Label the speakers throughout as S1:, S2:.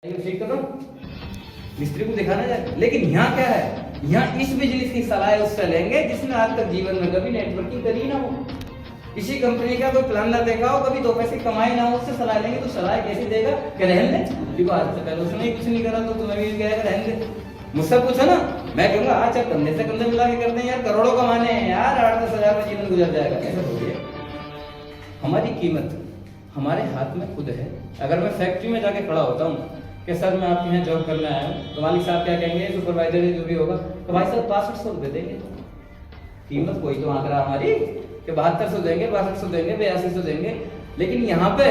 S1: ठीक करो, मिस्त्री को दिखाना जाए। लेकिन यहाँ क्या है, यहाँ इस बिजनेस की सलाह उससे लेंगे जिसने आज तक जीवन में कभी नेटवर्किंग करी ना हो, इसी कंपनी का कोई प्लान ना देखा हो, कभी 2 पैसे कमाए ना हो, उससे सलाह लेंगे। तो सलाह कैसे देगा कि रहने दे, देखो आज से पहले उसने कुछ नहीं करा तो तुम्हें भी कहेगा रहने दे। मुझसे पूछो ना, मैं कहूँगा अच्छा कंधे से कंधे मिला के करते हैं यार, करोड़ों कमाने हैं यार, 8-10 हजार में जीवन गुजर जाएगा। कैसे हो गया? हमारी कीमत हमारे हाथ में खुद है। अगर मैं फैक्ट्री में जाके खड़ा होता हूँ कि सर मैं आपके यहाँ जॉब करने आया हूँ, तो मालिक साहब क्या कहेंगे, सुपरवाइजर जो भी होगा, तो भाई साहब 6500 रुपये देंगे। कीमत कोई तो आंकड़ा हमारी कि 7200 देंगे, 6200 देंगे, 8200 देंगे। लेकिन यहाँ पे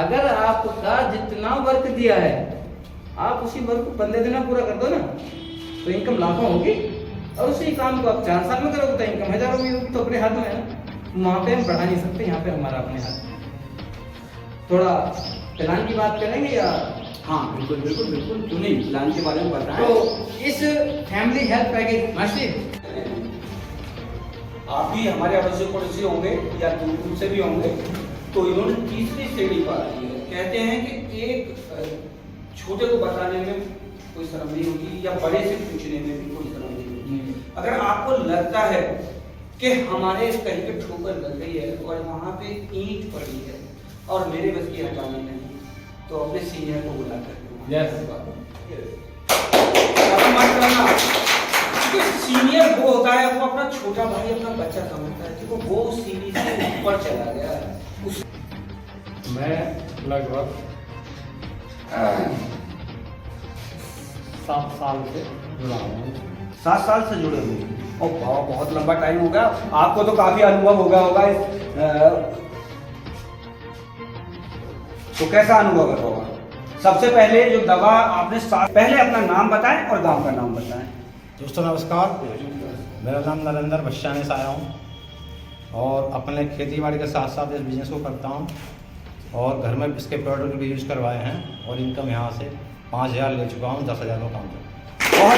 S1: अगर आपका जितना वर्क दिया है, आप उसी वर्क को 15 दिन में पूरा कर दो ना, तो इनकम लाखों होगी। और उसी काम को आप 4 साल में करोगे तो इनकम हजारों होगी। तो अपने हाथ में है ना, वहाँ पे हम बढ़ा नहीं सकते, यहाँ पे हमारा अपने हाथ। थोड़ा प्लान की बात करेंगे या?
S2: हाँ बिल्कुल बिल्कुल बिल्कुल, क्यों नहीं, प्लान के बारे में बताएं।
S1: तो इस फैमिली हेल्थ पैकेज मास्टर
S2: आप भी हमारे अड़ोसी पड़ोसी होंगे या दूर से भी होंगे, तो इन्होंने तीसरी श्रेणी पर दी है। कहते हैं कि एक छोटे को बताने में कोई शर्म नहीं होती या बड़े से पूछने में भी कोई शर्म नहीं होती। अगर आपको लगता है कि हमारे कहीं पे ठोकर लग गई है और वहाँ पे ईंट पड़ी है और मेरे बस की हटानी नहीं, तो अपने सीनियर को बुला कर सीनियर वो होता है, वो अपना छोटा भाई अपना बच्चा समझता है कि वो सीढ़ी से ऊपर चला गया है।
S3: मैं लगभग 7 साल से जुड़ा हूँ।
S2: 7 साल से जुड़े हुए, और बहुत लंबा टाइम हो गया। आपको तो काफी अनुभव होगा तो कैसा अनुभव होगा? सबसे पहले जो दवा आपने पहले अपना नाम बताएं और गांव का नाम बताएं।
S3: दोस्तों नमस्कार, मेरा नाम नरेंद्र बच्चाने से आया हूँ और अपने खेती बाड़ी के साथ साथ इस बिज़नेस को करता हूँ और घर में इसके प्रोडक्ट भी यूज करवाए हैं और इनकम यहाँ से 5000 ले चुका हूँ, 10,000 का काम करता हूँ।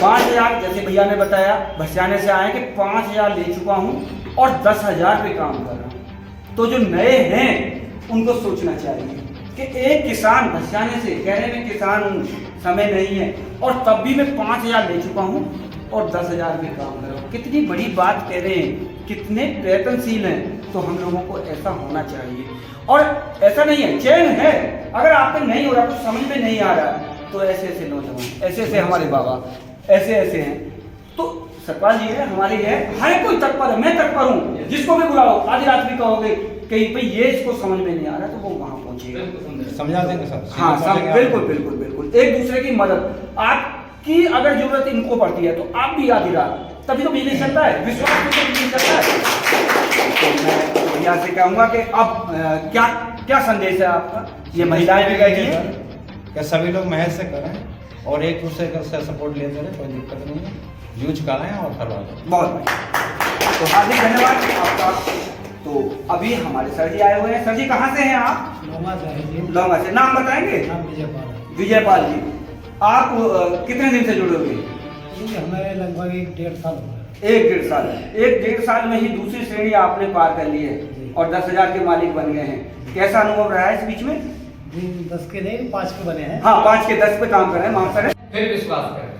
S2: 5000 जैसे भैया ने बताया, भसियाने से आए कि 5000 ले चुका हूँ और 10,000 पे काम कर रहा हूँ। तो जो नए हैं उनको सोचना चाहिए कि एक किसान भसियाने से कह रहे मैं किसान हूँ, समय नहीं है, और तब भी मैं 5000 ले चुका हूँ और 10,000 पे काम कर रहा हूँ। कितनी बड़ी बात कह रहे हैं, कितने प्रयत्नशील हैं। तो हम लोगों को ऐसा होना चाहिए। और ऐसा नहीं है, चैन है, अगर आपको नहीं हो रहा, कुछ समझ में नहीं आ रहा, तो ऐसे ऐसे नौजवान, ऐसे ऐसे हमारे बाबा ऐसे ऐसे हैं। तो सरकार जी है हमारी है, हर कोई तत्पर है, मैं तत्पर हूँ। जिसको भी बुलाओ, आधी रात भी कहोगे कहीं पे ये इसको समझ में नहीं आ रहा, तो वो वहाँ पहुंचेगा,
S3: समझा देंगे सर।
S2: हाँ बिल्कुल बिल्कुल बिल्कुल। एक दूसरे की मदद, आपकी अगर जरूरत इनको पड़ती है तो आप भी आधी रात, तभी तो बिजली चलता है, विश्वास में तो बिजली चलता है। तो मैं भैया से कहूँगा कि अब क्या क्या संदेश है आपका? ये महिलाएं भी गई हैं
S3: क्या सभी लोग महज से करें और एक दूसरे का सपोर्ट लेते रहे, कोई दिक्कत नहीं है, यूज कराएं और करवा दें। बहुत
S2: बढ़िया, तो हार्दिक धन्यवाद आपका। तो अभी हमारे सर जी आए हुए हैं। सर जी कहाँ से हैं आप? लोंगा से। नाम बताएंगे? विजयपाल जी। आप कितने दिन से जुड़े हुए?
S3: हमें लगभग 1-1.5 साल हो गया।
S2: 1-1.5 साल। 1-1.5 साल में ही दूसरी श्रेणी आपने पार कर ली है और 10,000 के मालिक बन गए हैं। कैसा अनुभव रहा है इस बीच में?
S3: 10 के नहीं 5 के बने हैं।
S2: हाँ 5 के 10 पे काम कर रहे हैं मास्टर है।
S1: फिर विश्वास करें,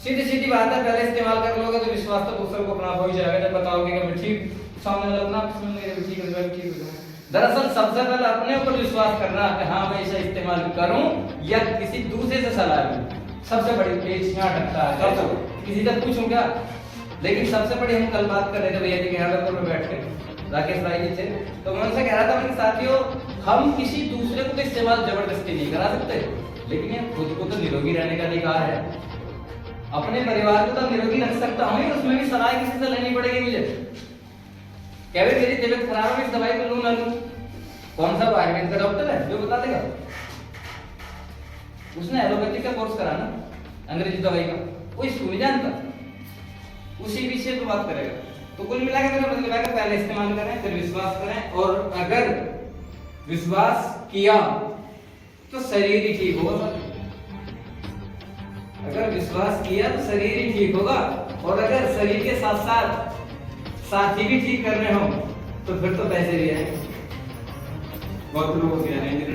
S1: सीधी सीधी बात है। पहले इस्तेमाल कर लोगे तो विश्वास तो दूसरे को अपना हो ही जाएगा। जब बताओगे कि ठीक सामने वाला अपना ठीक है। दरअसल सबसे पहले अपने ऊपर विश्वास करना कि हाँ मैं इसे इस्तेमाल करूं या किसी दूसरे से सलाह लूं। सबसे बड़ी पेच यहाँ अटकता है, किसी से पूछूं क्या। लेकिन सबसे बड़ी हम कल बात कर रहे थे भैया जी के यहाँ में बैठ के, राकेश भाई जी थे, तो मैं उनसे कह रहा था कि साथियों हम किसी दूसरे को तो इस्तेमाल जबरदस्ती नहीं करा सकते, लेकिन ये खुद को तो निरोगी रहने का अधिकार है। अपने परिवार को तो निरोगी रख सकता हूँ, उसमें भी सलाह किसी से लेनी पड़ेगी मुझे। क्या मेरी तबीयत खराब है, इस दवाई को लूं ना लूं? कौन सा आयुर्वेद का डॉक्टर है जो बता देगा? उसने एलोपैथी का कोर्स करा ना, अंग्रेजी दवाई का, वो इसको नहीं जानता, उसी विषय पर बात करेगा। तो कुल मिला के मेरा मतलब है कि पहले इस्तेमाल करें फिर विश्वास करें, और अगर विश्वास किया तो शरीर ही ठीक होगा। अगर विश्वास किया तो शरीर ही ठीक होगा, और अगर शरीर के साथ साथ साथी भी ठीक करने हो तो फिर तो पैसे भी आएंगे। बहुत लोगों के आएंगे।